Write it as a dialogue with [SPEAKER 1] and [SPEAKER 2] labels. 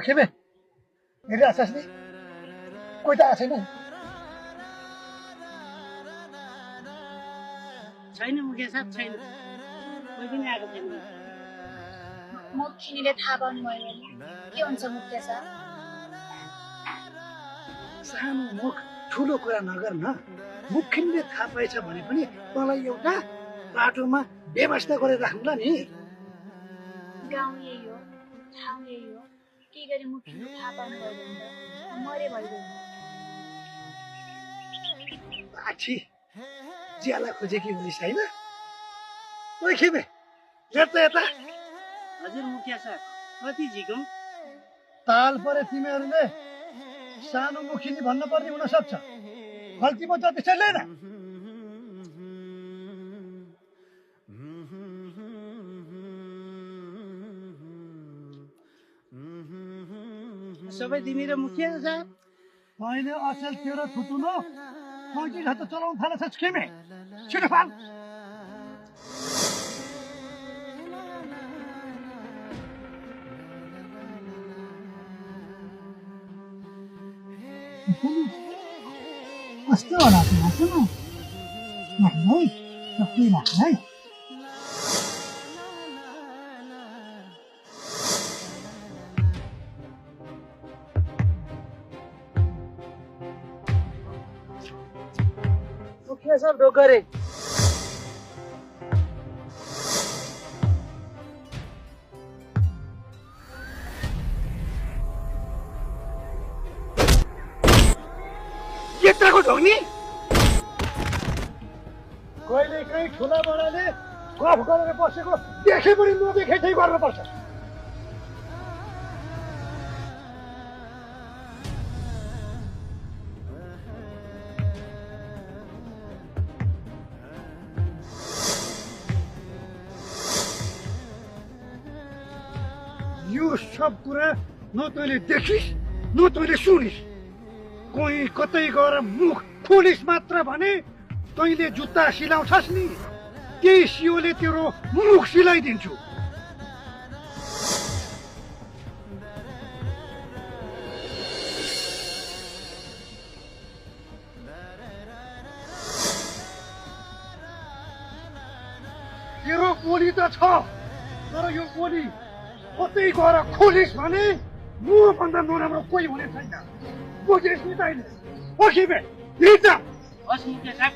[SPEAKER 1] खेबे हेरिरहेको छस् नि कोही त आएको छैन
[SPEAKER 2] छैन मुखिया साहब छैन कोही पनि आएको छैन
[SPEAKER 3] मुखिनीले थाहा पाउनुभयो भने के हुन्छ मुखिया साहब
[SPEAKER 1] सानो मुख ठुलो कुरा नगर न मुखिनले थाहा पाएछ भने पनि तँलाई एउटा बाटोमा व्यवस्था गरेर राख्नुला नि
[SPEAKER 3] गाउँ यही हो ठाउँ यही हो के गरी मुखिनीले थाहा पाउनुभयो भने त मरे भइगयो
[SPEAKER 1] आछि ज्याला खोजेकी हुनेछ होइन ओइ खेबे हेर त यता
[SPEAKER 2] हजुर मुखिया साहब कति झिकौँ
[SPEAKER 1] ताल परे तिमीहरूले सानो मुखिनी भन्न पर्ने हुन सक्छ गल्तीमा जति छैन
[SPEAKER 2] सबै तिमी र मुखिया साहब
[SPEAKER 1] तैँले अचेल तेरो थुतुनो कैदी हात चलाउन थालेछस् खेमे छिटो फाल कस्तो होला तिमीसँग है सबै राख है
[SPEAKER 2] मुखिया साहब ढोकरे
[SPEAKER 1] केटाको ढोग्नी कहिले काहीँ ठुला बडाले गफ गरेर बसेको देखे पनि नदेखे चाहिँ गर्नुपर्छ यो सब कुरा न तैँले देखिस् न तैँले सुनिस् कोही कतै गएर मुख खोलिस् मात्र भने तैँले जुत्ता सिलाउँछस् नि त्यही सियोले तेरो मुख सिलाइदिन्छु तेरो ओली त छ तर यो ओली कतै गएर खोलिस् भने मभन्दा नराम्रो कोही हुने छैन बुझिस् नि तैँले ओ खेबे हिँड्छ
[SPEAKER 2] हस् मुखिया साहब